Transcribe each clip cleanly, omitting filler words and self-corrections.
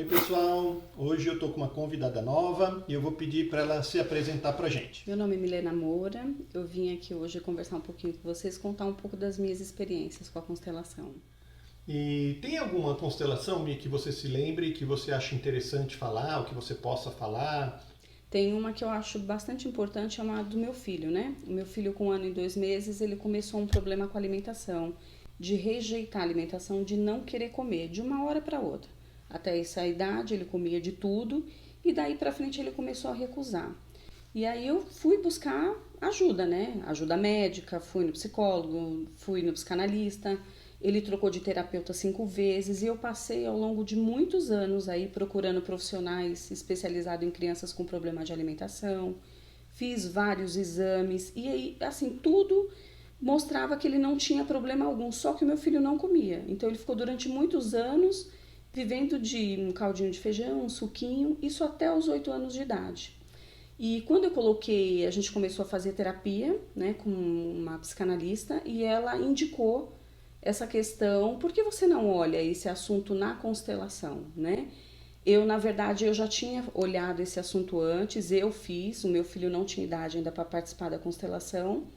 pessoal, hoje eu estou com uma convidada nova e eu vou pedir para ela se apresentar para a gente. Meu nome é Milena Moura, eu vim aqui hoje conversar um pouquinho com vocês, contar um pouco das minhas experiências com a constelação. E tem alguma constelação, Mi, que você se lembre, que você acha interessante falar, ou que você possa falar? Tem uma que eu acho bastante importante, é uma do meu filho, né? O meu filho com 1 ano e 2 meses, ele começou um problema com a alimentação, de rejeitar a alimentação, de não querer comer, de uma hora para outra. Até essa idade ele comia de tudo e daí para frente ele começou a recusar. E aí eu fui buscar ajuda, né? Ajuda médica, fui no psicólogo, fui no psicanalista. Ele trocou de terapeuta 5 vezes e eu passei ao longo de muitos anos aí procurando profissionais especializados em crianças com problema de alimentação. Fiz vários exames e aí, assim, tudo mostrava que ele não tinha problema algum, só que o meu filho não comia. Então ele ficou durante muitos anos vivendo de um caldinho de feijão, um suquinho, isso até os 8 anos de idade. E quando eu coloquei, a gente começou a fazer terapia, né, com uma psicanalista, e ela indicou essa questão, por que você não olha esse assunto na constelação, né? Eu, na verdade, eu já tinha olhado esse assunto antes, eu fiz, o meu filho não tinha idade ainda para participar da constelação,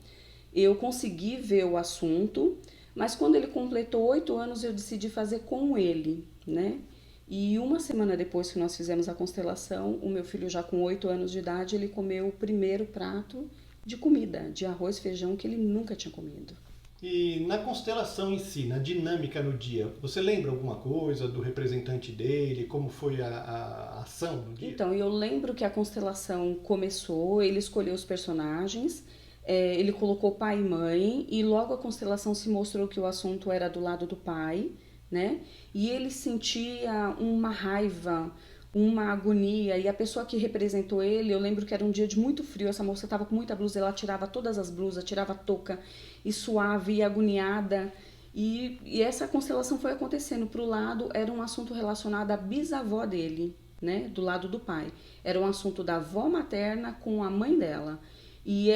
eu consegui ver o assunto, mas quando ele completou 8 anos, eu decidi fazer com ele, né? E uma semana depois que nós fizemos a constelação, o meu filho já com 8 anos de idade, ele comeu o primeiro prato de comida, de arroz e feijão que ele nunca tinha comido. E na constelação em si, na dinâmica no dia, você lembra alguma coisa do representante dele, como foi a ação no dia? Então, eu lembro que a constelação começou, ele escolheu os personagens, ele colocou pai e mãe, e logo a constelação se mostrou que o assunto era do lado do pai, né? E ele sentia uma raiva, uma agonia, e a pessoa que representou ele, eu lembro que era um dia de muito frio, essa moça estava com muita blusa, ela tirava todas as blusas, tirava a touca, e suave, e agoniada, e essa constelação foi acontecendo. Pro lado, era um assunto relacionado à bisavó dele, né, do lado do pai. Era um assunto da avó materna com a mãe dela. E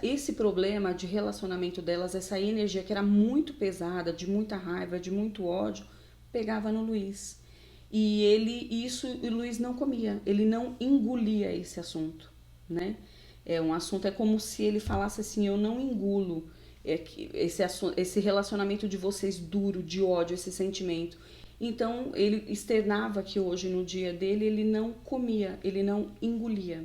esse problema de relacionamento delas, essa energia que era muito pesada, de muita raiva, de muito ódio, pegava no Luiz. E o Luiz não comia, ele não engolia esse assunto, né? É um assunto, é como se ele falasse assim, eu não engulo esse relacionamento de vocês duro, de ódio, esse sentimento. Então ele externava que hoje no dia dele ele não comia, ele não engolia.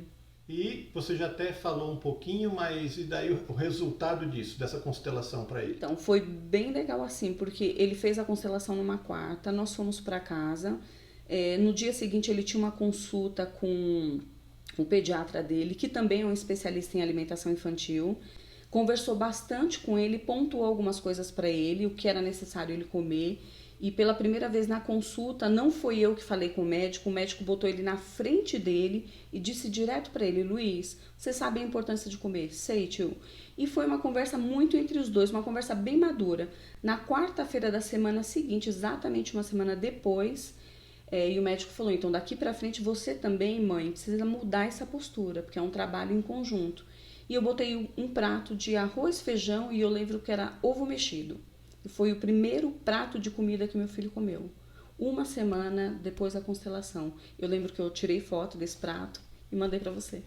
E você já até falou um pouquinho, mas e daí o resultado disso, dessa constelação para ele? Então, foi bem legal assim, porque ele fez a constelação numa quarta, nós fomos para casa. No dia seguinte, ele tinha uma consulta com o pediatra dele, que também é um especialista em alimentação infantil. Conversou bastante com ele, pontuou algumas coisas para ele, o que era necessário ele comer. E pela primeira vez na consulta, não foi eu que falei com o médico botou ele na frente dele e disse direto para ele: Luiz, você sabe a importância de comer? Sei, tio. E foi uma conversa muito entre os dois, uma conversa bem madura. Na quarta-feira da semana seguinte, exatamente uma semana depois, e o médico falou: então daqui para frente você também, mãe, precisa mudar essa postura, porque é um trabalho em conjunto. E eu botei um prato de arroz, feijão e eu lembro que era ovo mexido. E foi o primeiro prato de comida que meu filho comeu. Uma semana depois da constelação. Eu lembro que eu tirei foto desse prato e mandei para você.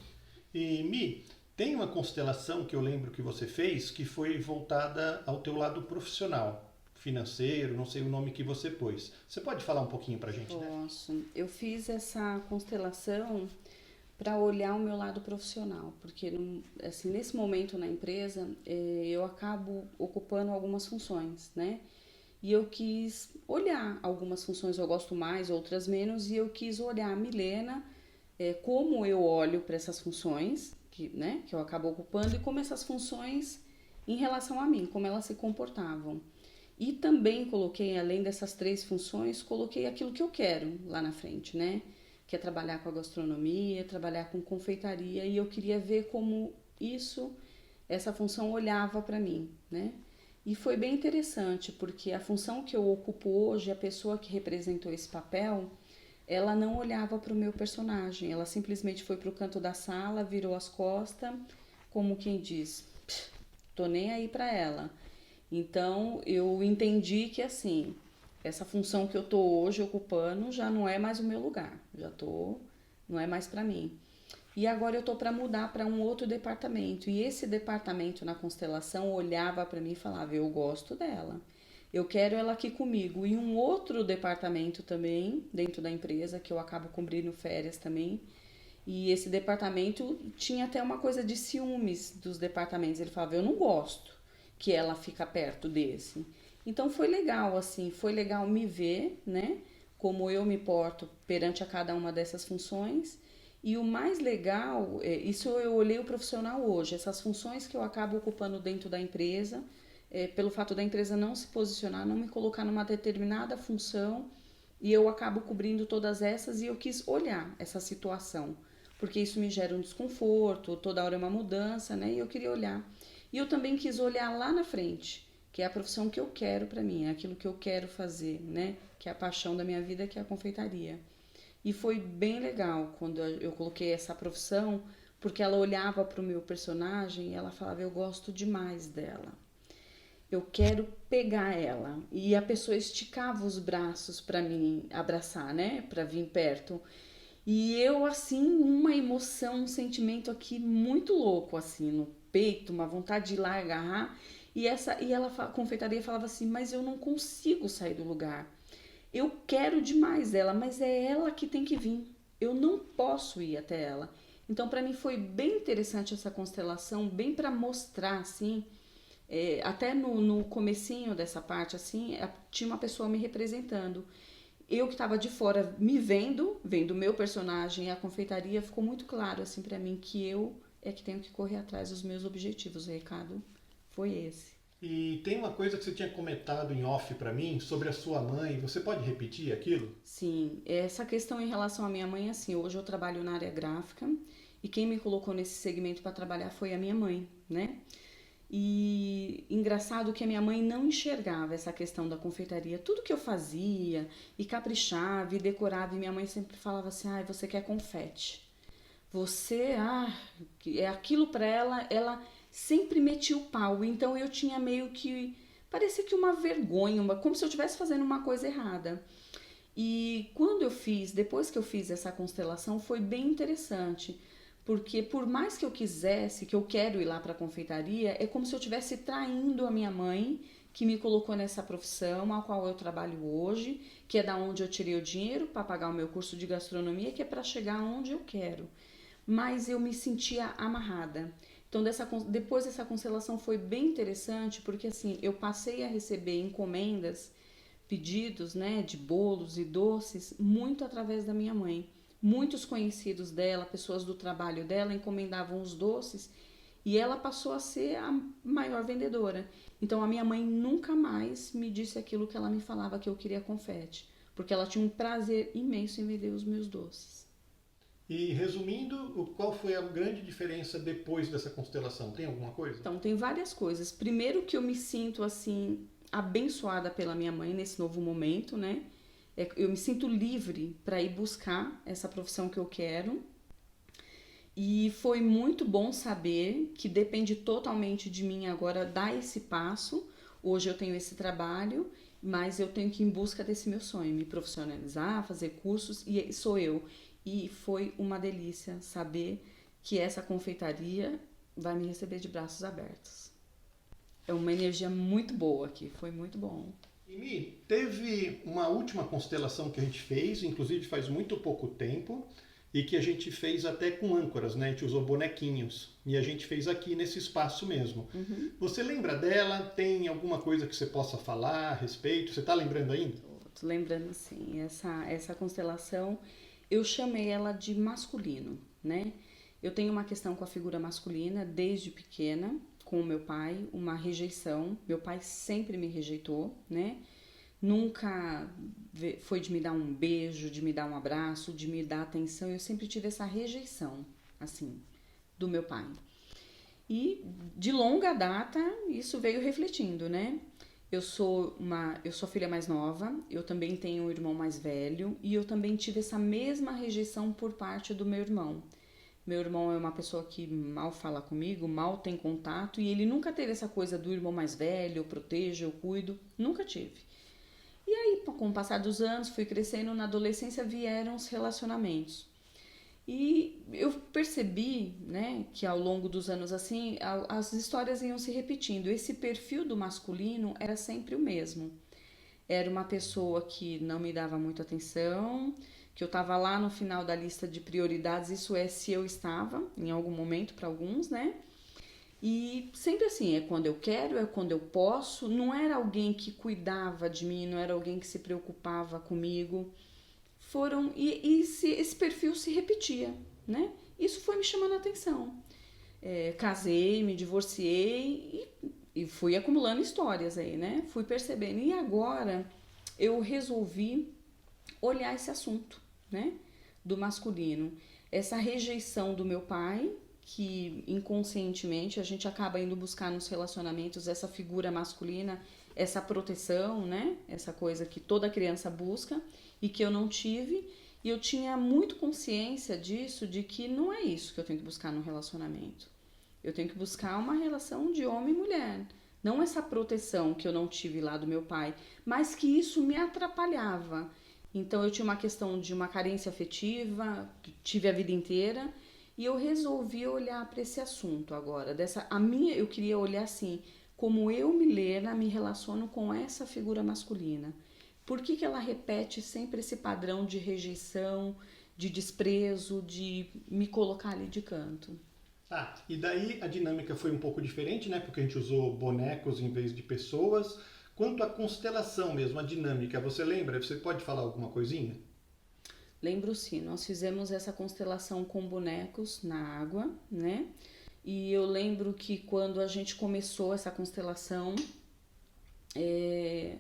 E Mi, tem uma constelação que eu lembro que você fez que foi voltada ao teu lado profissional, financeiro, não sei o nome que você pôs. Você pode falar um pouquinho pra gente, né? Posso. Eu fiz essa constelação para olhar o meu lado profissional, porque assim, nesse momento na empresa eu acabo ocupando algumas funções, né? E eu quis olhar algumas funções, eu gosto mais, outras menos, e eu quis olhar a Milena, como eu olho para essas funções, né, que eu acabo ocupando, e como essas funções em relação a mim, como elas se comportavam. E também coloquei, além dessas 3 funções, coloquei aquilo que eu quero lá na frente, né? Que é trabalhar com a gastronomia, trabalhar com confeitaria, e eu queria ver como essa função olhava para mim, né? E foi bem interessante, porque a função que eu ocupo hoje, a pessoa que representou esse papel, ela não olhava para o meu personagem, ela simplesmente foi para o canto da sala, virou as costas, como quem diz, tô nem aí para ela. Então eu entendi que assim, essa função que eu tô hoje ocupando já não é mais o meu lugar, não é mais para mim. E agora eu tô para mudar para um outro departamento. E esse departamento na constelação olhava para mim e falava: "Eu gosto dela. Eu quero ela aqui comigo". E um outro departamento também, dentro da empresa, que eu acabo cobrindo férias também. E esse departamento tinha até uma coisa de ciúmes dos departamentos. Ele falava: "Eu não gosto que ela fica perto desse". Então foi legal, assim, foi legal me ver, né? Como eu me porto perante a cada uma dessas funções. E o mais legal, isso eu olhei o profissional hoje, essas funções que eu acabo ocupando dentro da empresa, pelo fato da empresa não se posicionar, não me colocar numa determinada função, e eu acabo cobrindo todas essas, e eu quis olhar essa situação, porque isso me gera um desconforto, toda hora é uma mudança, né? E eu queria olhar. E eu também quis olhar lá na frente, que é a profissão que eu quero para mim, é aquilo que eu quero fazer, né? Que é a paixão da minha vida, que é a confeitaria. E foi bem legal quando eu coloquei essa profissão, porque ela olhava para o meu personagem e ela falava: "Eu gosto demais dela. Eu quero pegar ela". E a pessoa esticava os braços para me abraçar, né? Para vir perto. E eu, assim, uma emoção, um sentimento aqui muito louco, assim, no peito, uma vontade de ir lá agarrar. A confeitaria falava assim: "Mas eu não consigo sair do lugar. Eu quero demais ela, mas é ela que tem que vir. Eu não posso ir até ela". Então, para mim foi bem interessante essa constelação, bem para mostrar, assim, até no comecinho dessa parte, assim, tinha uma pessoa me representando. Eu que estava de fora me vendo o meu personagem e a confeitaria, ficou muito claro, assim, para mim que eu é que tenho que correr atrás dos meus objetivos. O recado foi esse. E tem uma coisa que você tinha comentado em off para mim sobre a sua mãe. Você pode repetir aquilo? Sim, essa questão em relação à minha mãe, assim, hoje eu trabalho na área gráfica e quem me colocou nesse segmento para trabalhar foi a minha mãe, né? E engraçado que a minha mãe não enxergava essa questão da confeitaria. Tudo que eu fazia e caprichava e decorava, e minha mãe sempre falava assim: "Ai, você quer confete. Você, é aquilo para ela, ela sempre metia o pau". Então eu tinha meio que, parecia que uma vergonha, como se eu estivesse fazendo uma coisa errada. E depois que eu fiz essa constelação, foi bem interessante, porque por mais que eu quisesse, que eu quero ir lá para a confeitaria, é como se eu estivesse traindo a minha mãe, que me colocou nessa profissão a qual eu trabalho hoje, que é da onde eu tirei o dinheiro para pagar o meu curso de gastronomia, que é para chegar onde eu quero. Mas eu me sentia amarrada. Então, depois dessa constelação foi bem interessante, porque assim, eu passei a receber encomendas, pedidos, né, de bolos e doces, muito através da minha mãe. Muitos conhecidos dela, pessoas do trabalho dela, encomendavam os doces e ela passou a ser a maior vendedora. Então a minha mãe nunca mais me disse aquilo que ela me falava, que eu queria confete, porque ela tinha um prazer imenso em vender os meus doces. E resumindo, qual foi a grande diferença depois dessa constelação? Tem alguma coisa? Então tem várias coisas. Primeiro que eu me sinto assim abençoada pela minha mãe nesse novo momento, né? Eu me sinto livre para ir buscar essa profissão que eu quero. E foi muito bom saber que depende totalmente de mim agora dar esse passo. Hoje eu tenho esse trabalho, mas eu tenho que ir em busca desse meu sonho, me profissionalizar, fazer cursos, e sou eu. E foi uma delícia saber que essa confeitaria vai me receber de braços abertos. É uma energia muito boa aqui, foi muito bom. E Mi, teve uma última constelação que a gente fez, inclusive faz muito pouco tempo, e que a gente fez até com âncoras, né? A gente usou bonequinhos. E a gente fez aqui nesse espaço mesmo. Uhum. Você lembra dela? Tem alguma coisa que você possa falar a respeito? Você está lembrando ainda? Tô lembrando assim, essa constelação, eu chamei ela de masculino, né? Eu tenho uma questão com a figura masculina desde pequena, com o meu pai, uma rejeição. Meu pai sempre me rejeitou, né? Nunca foi de me dar um beijo, de me dar um abraço, de me dar atenção. Eu sempre tive essa rejeição, assim, do meu pai. E de longa data isso veio refletindo, né? Eu sou filha mais nova, eu também tenho um irmão mais velho e eu também tive essa mesma rejeição por parte do meu irmão. Meu irmão é uma pessoa que mal fala comigo, mal tem contato e ele nunca teve essa coisa do irmão mais velho, eu protejo, eu cuido, nunca tive. E aí, com o passar dos anos, fui crescendo, na adolescência vieram os relacionamentos. E eu percebi, né, que ao longo dos anos assim, as histórias iam se repetindo. Esse perfil do masculino era sempre o mesmo. Era uma pessoa que não me dava muita atenção, que eu estava lá no final da lista de prioridades, isso é, se eu estava, em algum momento para alguns, né? E sempre assim, é quando eu quero, é quando eu posso. Não era alguém que cuidava de mim, não era alguém que se preocupava comigo. Esse perfil se repetia, né? Isso foi me chamando a atenção. Casei, me divorciei e fui acumulando histórias aí, né? Fui percebendo. E agora eu resolvi olhar esse assunto, né? Do masculino. Essa rejeição do meu pai, que inconscientemente a gente acaba indo buscar nos relacionamentos essa figura masculina, essa proteção, né? Essa coisa que toda criança busca e que eu não tive. E eu tinha muito consciência disso, de que não é isso que eu tenho que buscar no relacionamento. Eu tenho que buscar uma relação de homem e mulher. Não essa proteção que eu não tive lá do meu pai, mas que isso me atrapalhava. Então eu tinha uma questão de uma carência afetiva, que tive a vida inteira, e eu resolvi olhar para esse assunto agora. Eu queria olhar assim, como eu, Milena, me relaciono com essa figura masculina. Por que ela repete sempre esse padrão de rejeição, de desprezo, de me colocar ali de canto? Ah, e daí a dinâmica foi um pouco diferente, né? Porque a gente usou bonecos em vez de pessoas. Quanto à constelação mesmo, a dinâmica, você lembra? Você pode falar alguma coisinha? Lembro sim, nós fizemos essa constelação com bonecos na água, né? E eu lembro que quando a gente começou essa constelação,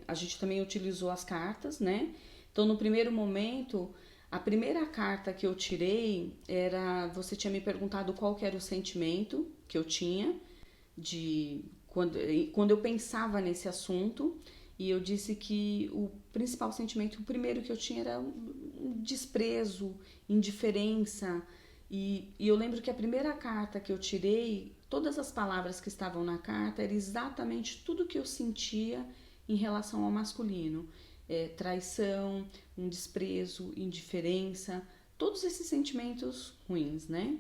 a gente também utilizou as cartas, né? Então, no primeiro momento, a primeira carta que eu tirei era, você tinha me perguntado qual que era o sentimento que eu tinha de quando eu pensava nesse assunto, e eu disse que o principal sentimento, o primeiro que eu tinha era um desprezo, indiferença. E eu lembro que a primeira carta que eu tirei, todas as palavras que estavam na carta, era exatamente tudo que eu sentia em relação ao masculino. Traição, um desprezo, indiferença, todos esses sentimentos ruins, né?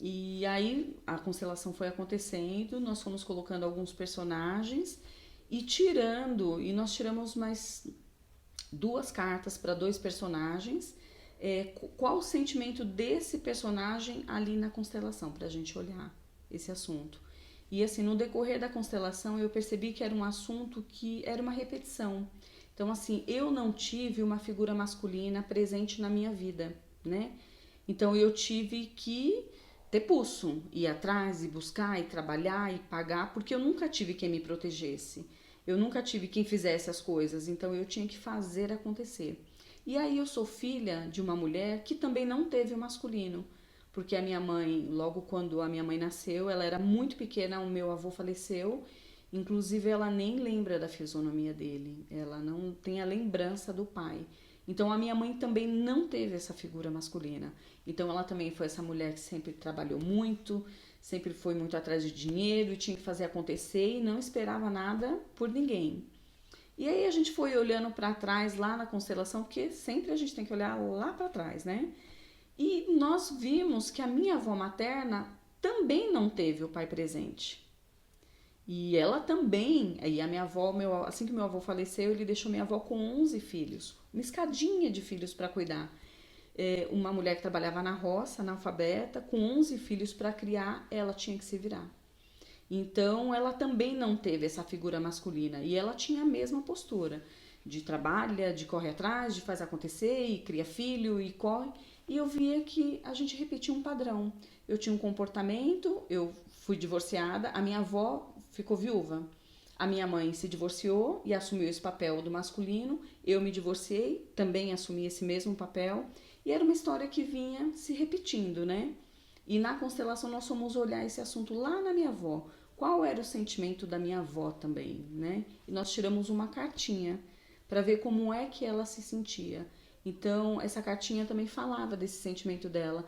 E aí a constelação foi acontecendo, nós fomos colocando alguns personagens e nós tiramos mais duas cartas para dois personagens. Qual o sentimento desse personagem ali na constelação, para a gente olhar esse assunto. E assim, no decorrer da constelação, eu percebi que era um assunto que era uma repetição. Então, assim, eu não tive uma figura masculina presente na minha vida, né? Então, eu tive que ter pulso, ir atrás e buscar e trabalhar e pagar, porque eu nunca tive quem me protegesse. Eu nunca tive quem fizesse as coisas, então eu tinha que fazer acontecer. E aí eu sou filha de uma mulher que também não teve o masculino, porque a minha mãe, logo quando a minha mãe nasceu, ela era muito pequena, o meu avô faleceu, inclusive ela nem lembra da fisionomia dele, ela não tem a lembrança do pai. Então a minha mãe também não teve essa figura masculina. Então ela também foi essa mulher que sempre trabalhou muito, sempre foi muito atrás de dinheiro e tinha que fazer acontecer e não esperava nada por ninguém. E aí a gente foi olhando para trás lá na constelação, porque sempre a gente tem que olhar lá para trás, né? E nós vimos que a minha avó materna também não teve o pai presente. E ela também, aí a minha avó, assim que meu avô faleceu, ele deixou minha avó com 11 filhos, uma escadinha de filhos para cuidar. Uma mulher que trabalhava na roça, analfabeta, com 11 filhos para criar, ela tinha que se virar. Então, ela também não teve essa figura masculina e ela tinha a mesma postura de trabalha, de corre atrás, de faz acontecer e cria filho e corre. E eu via que a gente repetia um padrão. Eu tinha um comportamento, eu fui divorciada, a minha avó ficou viúva. A minha mãe se divorciou e assumiu esse papel do masculino. Eu me divorciei, também assumi esse mesmo papel. E era uma história que vinha se repetindo, né? E na constelação nós fomos olhar esse assunto lá na minha avó. Qual era o sentimento da minha avó também, né? E nós tiramos uma cartinha para ver como é que ela se sentia. Então, essa cartinha também falava desse sentimento dela,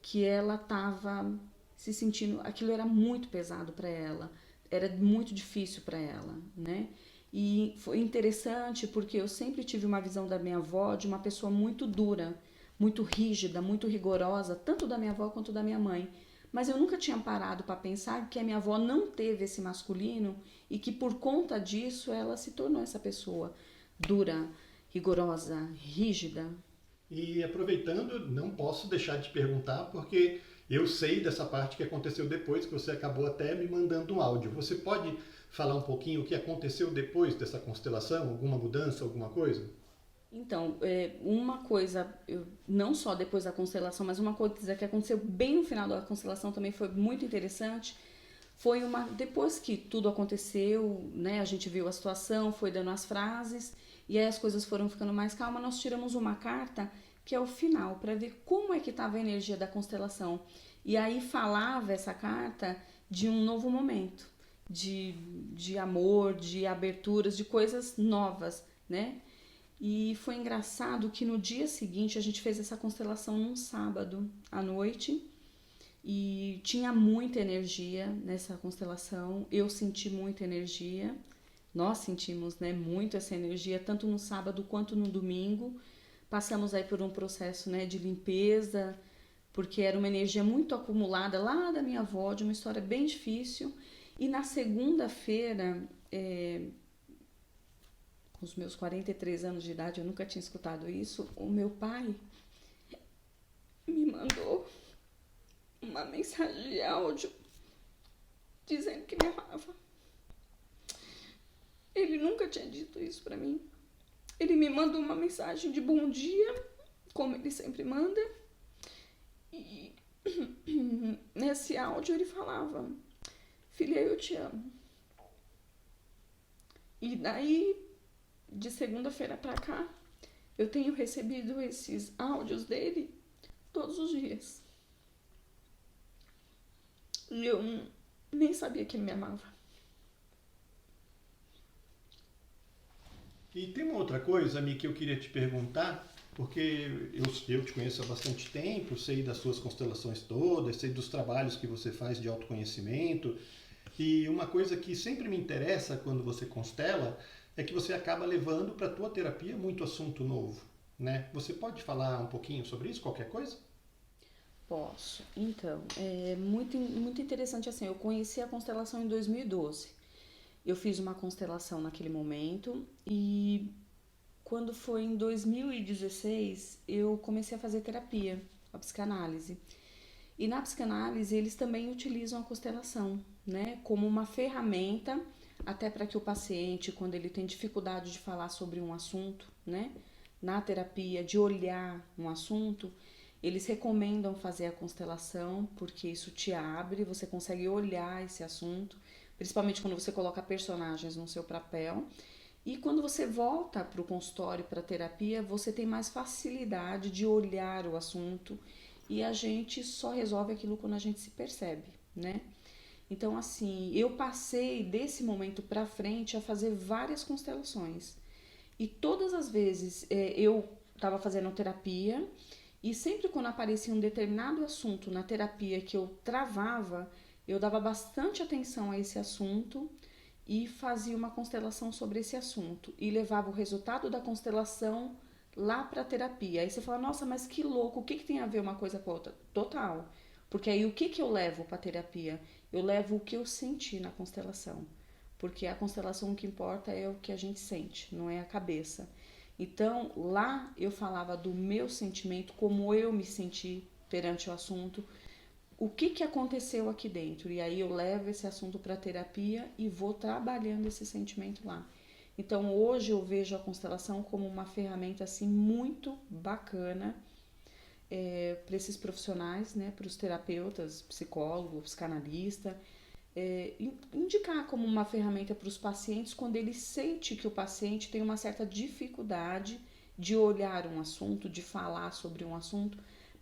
que ela estava se sentindo, aquilo era muito pesado para ela, era muito difícil para ela, né? E foi interessante porque eu sempre tive uma visão da minha avó de uma pessoa muito dura, muito rígida, muito rigorosa, tanto da minha avó quanto da minha mãe. Mas eu nunca tinha parado para pensar que a minha avó não teve esse masculino e que por conta disso ela se tornou essa pessoa dura, rigorosa, rígida. E aproveitando, não posso deixar de perguntar, porque eu sei dessa parte que aconteceu depois, que você acabou até me mandando um áudio. Você pode falar um pouquinho o que aconteceu depois dessa constelação? Alguma mudança, alguma coisa? Então, uma coisa, não só depois da constelação, mas uma coisa que aconteceu bem no final da constelação também foi muito interessante. Foi depois que tudo aconteceu, né, a gente viu a situação, foi dando as frases, e aí as coisas foram ficando mais calmas, nós tiramos uma carta que é o final, para ver como é que estava a energia da constelação. E aí falava essa carta de um novo momento, de amor, de aberturas, de coisas novas, né? E foi engraçado que no dia seguinte a gente fez essa constelação num sábado à noite e tinha muita energia nessa constelação. Eu senti muita energia, nós sentimos, né, muito essa energia, tanto no sábado quanto no domingo. Passamos aí por um processo, né, de limpeza, porque era uma energia muito acumulada lá da minha avó, de uma história bem difícil. E na segunda-feira, com os meus 43 anos de idade, eu nunca tinha escutado isso, o meu pai me mandou uma mensagem de áudio dizendo que me amava. Ele nunca tinha dito isso pra mim. Ele me mandou uma mensagem de bom dia, como ele sempre manda, e nesse áudio ele falava: filha, eu te amo. E daí, de segunda-feira pra cá, eu tenho recebido esses áudios dele todos os dias. E eu nem sabia que ele me amava. E tem uma outra coisa, Mi, que eu queria te perguntar, porque eu te conheço há bastante tempo, sei das suas constelações todas, sei dos trabalhos que você faz de autoconhecimento, e uma coisa que sempre me interessa quando você constela é que você acaba levando para a tua terapia muito assunto novo, né? Você pode falar um pouquinho sobre isso, qualquer coisa? Posso. Então, é muito interessante assim. Eu conheci a constelação em 2012. Eu fiz uma constelação naquele momento e quando foi em 2016 eu comecei a fazer terapia, a psicanálise. E na psicanálise eles também utilizam a constelação, né, como uma ferramenta até para que o paciente, quando ele tem dificuldade de falar sobre um assunto, né, na terapia, de olhar um assunto, eles recomendam fazer a constelação porque isso te abre, você consegue olhar esse assunto, principalmente quando você coloca personagens no seu papel. E quando você volta para o consultório, para a terapia, você tem mais facilidade de olhar o assunto e a gente só resolve aquilo quando a gente se percebe, né? Então, assim, eu passei desse momento para frente a fazer várias constelações. E todas as vezes eu estava fazendo terapia e sempre quando aparecia um determinado assunto na terapia que eu travava, eu dava bastante atenção a esse assunto e fazia uma constelação sobre esse assunto e levava o resultado da constelação lá para a terapia. Aí você fala: nossa, mas que louco, o que tem a ver uma coisa com a outra? Total. Porque aí o que eu levo para a terapia? Eu levo o que eu senti na constelação. Porque a constelação, o que importa é o que a gente sente, não é a cabeça. Então, lá eu falava do meu sentimento, como eu me senti perante o assunto, o que aconteceu aqui dentro. E aí eu levo esse assunto para terapia e vou trabalhando esse sentimento lá. Então, hoje eu vejo a constelação como uma ferramenta assim muito bacana para esses profissionais, né, para os terapeutas, psicólogo, psicanalista, indicar como uma ferramenta para os pacientes quando ele sente que o paciente tem uma certa dificuldade de olhar um assunto, de falar sobre um assunto.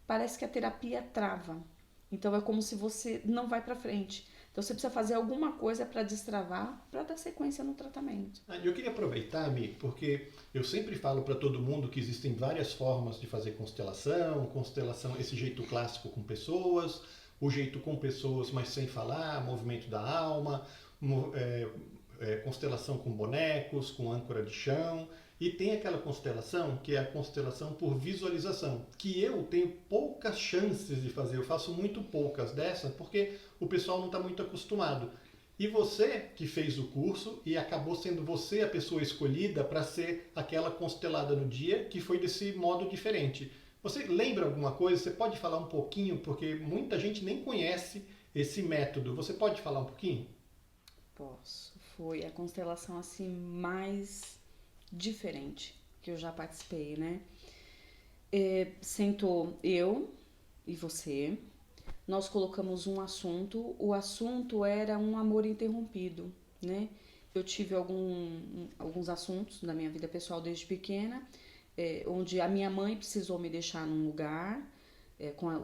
Parece que a terapia trava. Então é como se você não vai para frente. Então você precisa fazer alguma coisa para destravar, para dar sequência no tratamento. Eu queria aproveitar, Mi, porque eu sempre falo para todo mundo que existem várias formas de fazer constelação, esse jeito clássico com pessoas, o jeito com pessoas, mas sem falar, movimento da alma, constelação com bonecos, com âncora de chão, e tem aquela constelação que é a constelação por visualização, que eu tenho poucas chances de fazer, eu faço muito poucas dessas, porque o pessoal não está muito acostumado. E você que fez o curso e acabou sendo você a pessoa escolhida para ser aquela constelada no dia, que foi desse modo diferente. Você lembra alguma coisa? Você pode falar um pouquinho, porque muita gente nem conhece esse método. Você pode falar um pouquinho? Posso. Foi a constelação assim mais diferente que eu já participei, né? Sentou eu e você, nós colocamos um assunto, o assunto era um amor interrompido, né? Eu tive alguns assuntos na minha vida pessoal desde pequena, onde a minha mãe precisou me deixar num lugar,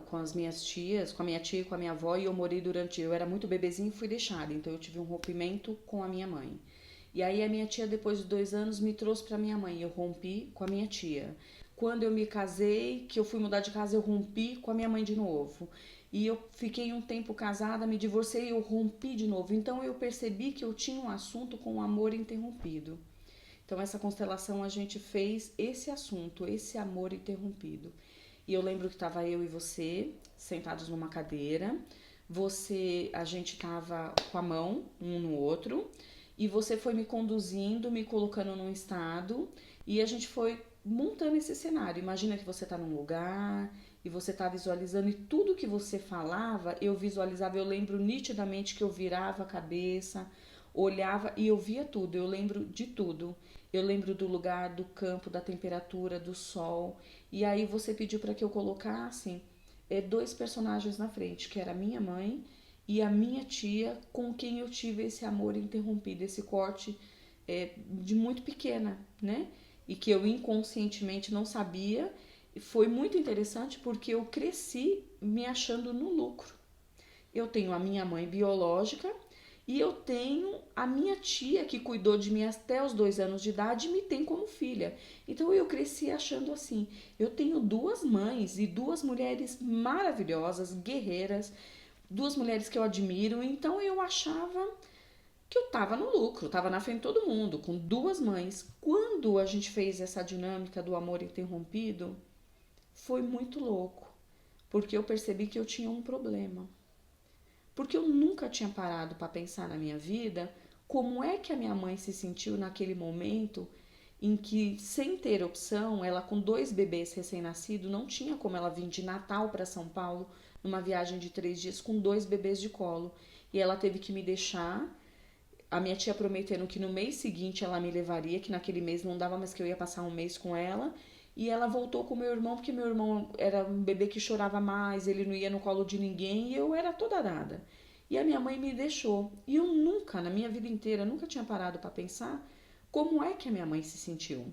com as minhas tias, com a minha tia e com a minha avó, e eu era muito bebezinho e fui deixada, então eu tive um rompimento com a minha mãe. E aí a minha tia, depois de 2 anos, me trouxe para minha mãe, eu rompi com a minha tia. Quando eu me casei, que eu fui mudar de casa, eu rompi com a minha mãe de novo. E eu fiquei um tempo casada, me divorciei e eu rompi de novo. Então eu percebi que eu tinha um assunto com o amor interrompido. Então essa constelação a gente fez esse assunto, esse amor interrompido. E eu lembro que estava eu e você sentados numa cadeira. A gente estava com a mão um no outro e você foi me conduzindo, me colocando num estado e a gente foi montando esse cenário. Imagina que você está num lugar e você está visualizando e tudo que você falava, eu visualizava, eu lembro nitidamente que eu virava a cabeça, olhava e eu via tudo, eu lembro de tudo. Eu lembro do lugar, do campo, da temperatura, do sol. E aí você pediu para que eu colocasse 2 personagens na frente, que era a minha mãe e a minha tia, com quem eu tive esse amor interrompido, esse corte de muito pequena, né? E que eu inconscientemente não sabia. Foi muito interessante porque eu cresci me achando no lucro. Eu tenho a minha mãe biológica e eu tenho a minha tia que cuidou de mim até os 2 anos de idade e me tem como filha. Então eu cresci achando assim, eu tenho 2 mães e 2 mulheres maravilhosas, guerreiras, 2 mulheres que eu admiro. Então eu achava que eu tava no lucro, tava na frente de todo mundo, com 2 mães. Quando a gente fez essa dinâmica do amor interrompido, foi muito louco, porque eu percebi que eu tinha um problema. Porque eu nunca tinha parado para pensar na minha vida como é que a minha mãe se sentiu naquele momento em que, sem ter opção, ela com 2 bebês recém-nascidos, não tinha como ela vir de Natal para São Paulo, numa viagem de 3 dias, com 2 bebês de colo. E ela teve que me deixar, a minha tia prometendo que no mês seguinte ela me levaria, que naquele mês não dava, mas que eu ia passar um mês com ela. E ela voltou com meu irmão, porque meu irmão era um bebê que chorava mais, ele não ia no colo de ninguém e eu era toda dada. E a minha mãe me deixou. E eu nunca, na minha vida inteira, nunca tinha parado para pensar como é que a minha mãe se sentiu.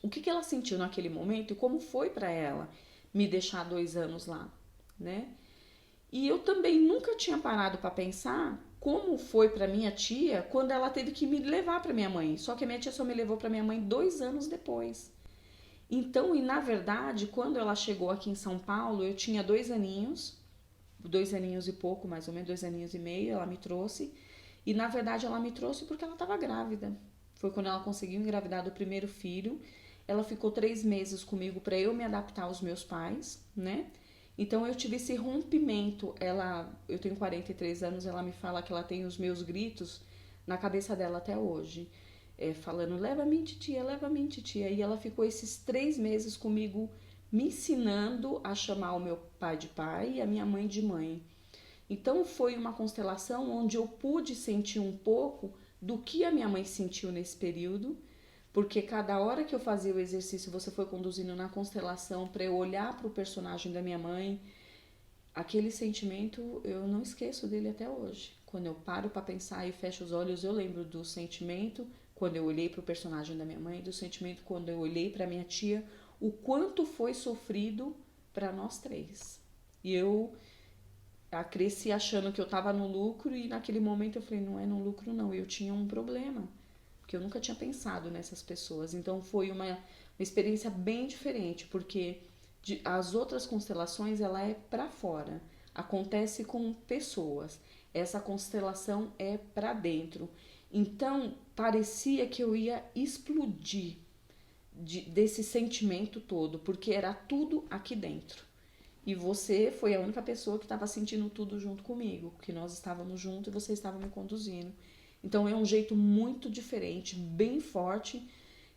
O que ela sentiu naquele momento e como foi para ela me deixar 2 anos lá, né? E eu também nunca tinha parado para pensar como foi para minha tia quando ela teve que me levar para minha mãe. Só que a minha tia só me levou para minha mãe 2 anos depois. Então, e na verdade, quando ela chegou aqui em São Paulo, eu tinha 2 aninhos, 2 aninhos e pouco, mais ou menos, 2 aninhos e meio, ela me trouxe. E na verdade ela me trouxe porque ela estava grávida. Foi quando ela conseguiu engravidar do primeiro filho. Ela ficou 3 meses comigo para eu me adaptar aos meus pais, né? Então eu tive esse rompimento. Eu tenho 43 anos, ela me fala que ela tem os meus gritos na cabeça dela até hoje. Falando, leva-me, titia, leva-me, titia. E ela ficou esses 3 meses comigo, me ensinando a chamar o meu pai de pai e a minha mãe de mãe. Então foi uma constelação onde eu pude sentir um pouco do que a minha mãe sentiu nesse período, porque cada hora que eu fazia o exercício, você foi conduzindo na constelação para eu olhar para o personagem da minha mãe. Aquele sentimento, eu não esqueço dele até hoje. Quando eu paro para pensar e fecho os olhos, eu lembro do sentimento quando eu olhei para o personagem da minha mãe, do sentimento quando eu olhei para minha tia, o quanto foi sofrido para nós 3. E eu cresci achando que eu estava no lucro e naquele momento eu falei, não é no lucro não, eu tinha um problema, porque eu nunca tinha pensado nessas pessoas. Então foi uma experiência bem diferente, porque as outras constelações ela é para fora, acontece com pessoas. Essa constelação é para dentro. Então, parecia que eu ia explodir desse sentimento todo, porque era tudo aqui dentro. E você foi a única pessoa que estava sentindo tudo junto comigo, que nós estávamos juntos e você estava me conduzindo. Então é um jeito muito diferente, bem forte.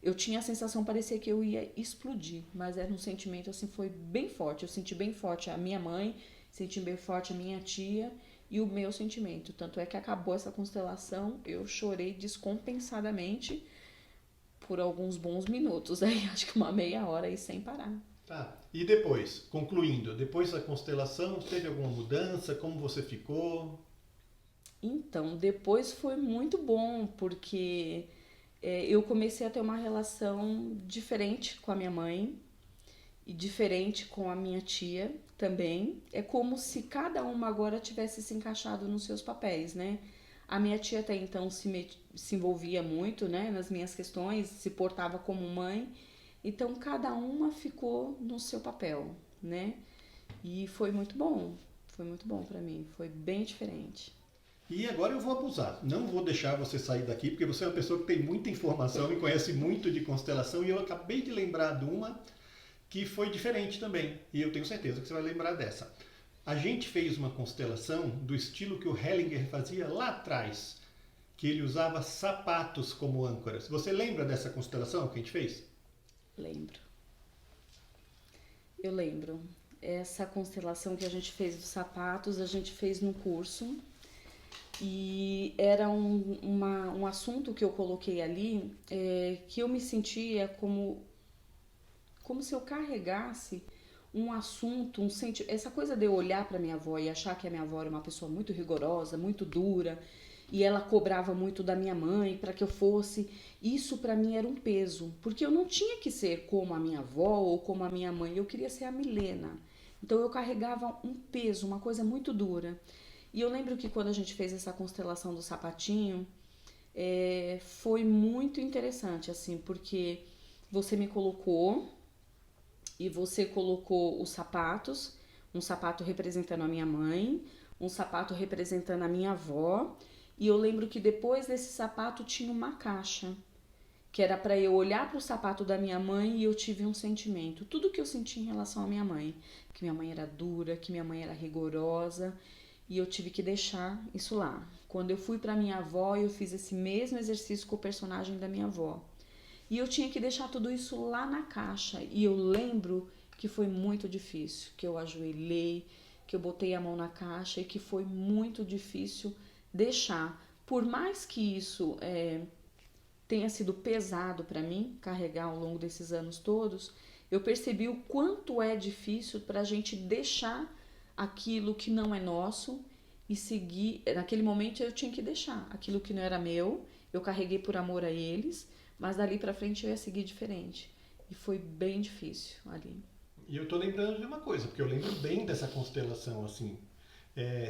Eu tinha a sensação, parecia que eu ia explodir, mas era um sentimento assim, foi bem forte. Eu senti bem forte a minha mãe, senti bem forte a minha tia e o meu sentimento. Tanto é que acabou essa constelação, eu chorei descompensadamente por alguns bons minutos, aí acho que uma meia hora aí sem parar. Tá. E depois, concluindo, depois da constelação, teve alguma mudança? Como você ficou? Então, depois foi muito bom, porque eu comecei a ter uma relação diferente com a minha mãe e diferente com a minha tia também. É como se cada uma agora tivesse se encaixado nos seus papéis, né? A minha tia até então se envolvia muito, né, nas minhas questões, se portava como mãe. Então, cada uma ficou no seu papel, né? E foi muito bom para mim, foi bem diferente. E agora eu vou abusar. Não vou deixar você sair daqui, porque você é uma pessoa que tem muita informação e conhece muito de constelação. E eu acabei de lembrar de uma que foi diferente também. E eu tenho certeza que você vai lembrar dessa. A gente fez uma constelação do estilo que o Hellinger fazia lá atrás, que ele usava sapatos como âncoras. Você lembra dessa constelação que a gente fez? Lembro. Eu lembro. Essa constelação que a gente fez dos sapatos, a gente fez no curso. E era um assunto que eu coloquei ali, que eu me sentia como se eu carregasse um assunto, essa coisa de eu olhar para minha avó e achar que a minha avó era uma pessoa muito rigorosa, muito dura, e ela cobrava muito da minha mãe para que eu fosse. Isso para mim era um peso, porque eu não tinha que ser como a minha avó ou como a minha mãe, eu queria ser a Milena. Então eu carregava um peso, uma coisa muito dura. E eu lembro que quando a gente fez essa constelação do sapatinho, foi muito interessante, assim, porque você me colocou e você colocou os sapatos, um sapato representando a minha mãe, um sapato representando a minha avó, e eu lembro que depois desse sapato tinha uma caixa, que era para eu olhar para o sapato da minha mãe e eu tive um sentimento, tudo que eu senti em relação à minha mãe, que minha mãe era dura, que minha mãe era rigorosa, e eu tive que deixar isso lá. Quando eu fui para minha avó, eu fiz esse mesmo exercício com o personagem da minha avó. E eu tinha que deixar tudo isso lá na caixa. E eu lembro que foi muito difícil, que eu ajoelhei, que eu botei a mão na caixa e que foi muito difícil deixar. Por mais que isso tenha sido pesado para mim, carregar ao longo desses anos todos, eu percebi o quanto é difícil para a gente deixar aquilo que não é nosso e seguir. Naquele momento eu tinha que deixar aquilo que não era meu, eu carreguei por amor a eles, mas dali para frente eu ia seguir diferente. E foi bem difícil ali. E eu tô lembrando de uma coisa, porque eu lembro bem dessa constelação, assim.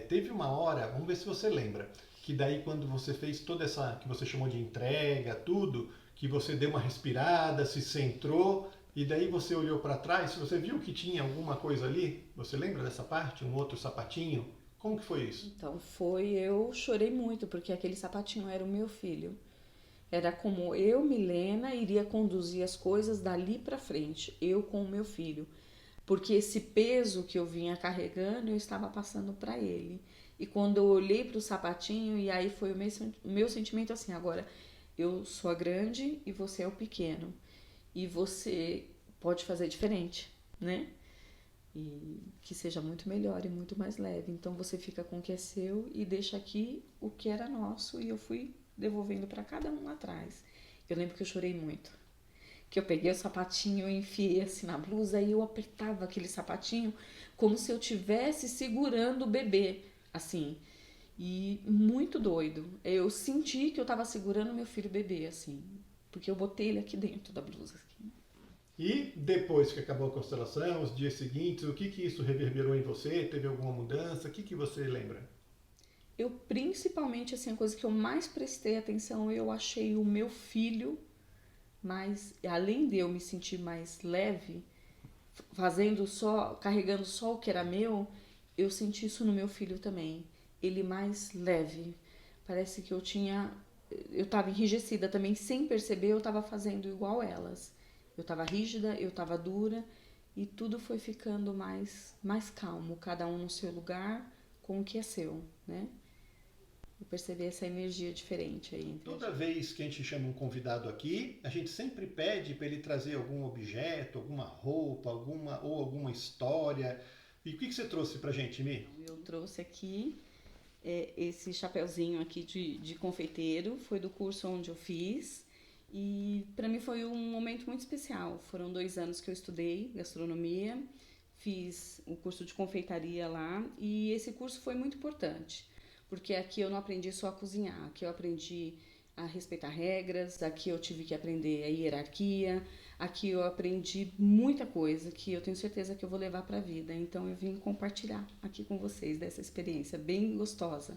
Teve uma hora, vamos ver se você lembra, que daí quando você fez toda essa, que você chamou de entrega, tudo, que você deu uma respirada, se centrou, e daí você olhou para trás, você viu que tinha alguma coisa ali? Você lembra dessa parte? Um outro sapatinho? Como que foi isso? Então eu chorei muito, porque aquele sapatinho era o meu filho. Era como eu, Milena, iria conduzir as coisas dali para frente, eu com o meu filho. Porque esse peso que eu vinha carregando, eu estava passando para ele. E quando eu olhei para o sapatinho, e aí foi o meu sentimento assim, agora eu sou a grande e você é o pequeno. E você pode fazer diferente, né? E que seja muito melhor e muito mais leve. Então você fica com o que é seu e deixa aqui o que era nosso, e eu fui devolvendo para cada um lá atrás. Eu lembro que eu chorei muito. Que eu peguei o sapatinho e enfiei assim na blusa e eu apertava aquele sapatinho como se eu tivesse segurando o bebê, assim. E muito doido. Eu senti que eu tava segurando meu filho bebê, assim. Porque eu botei ele aqui dentro da blusa. E depois que acabou a constelação, os dias seguintes, o que isso reverberou em você? Teve alguma mudança? O que você lembra? Eu principalmente, assim, a coisa que eu mais prestei atenção, eu achei o meu filho mais, além de eu me sentir mais leve, carregando só o que era meu, eu senti isso no meu filho também. Ele mais leve. Parece que eu tinha eu estava enrijecida também, sem perceber, eu estava fazendo igual elas. Eu estava rígida, eu estava dura e tudo foi ficando mais calmo, cada um no seu lugar, com o que é seu, né? Eu percebi essa energia diferente aí. Toda vez que a gente chama um convidado aqui, a gente sempre pede para ele trazer algum objeto, alguma roupa, alguma história. E o que você trouxe para a gente, Mi? Eu trouxe aqui esse chapeuzinho aqui de confeiteiro, foi do curso onde eu fiz. E para mim foi um momento muito especial. Foram 2 anos que eu estudei gastronomia, fiz o curso de confeitaria lá e esse curso foi muito importante, porque aqui eu não aprendi só a cozinhar, aqui eu aprendi a respeitar regras, aqui eu tive que aprender a hierarquia, aqui eu aprendi muita coisa que eu tenho certeza que eu vou levar para a vida. Então eu vim compartilhar aqui com vocês dessa experiência bem gostosa.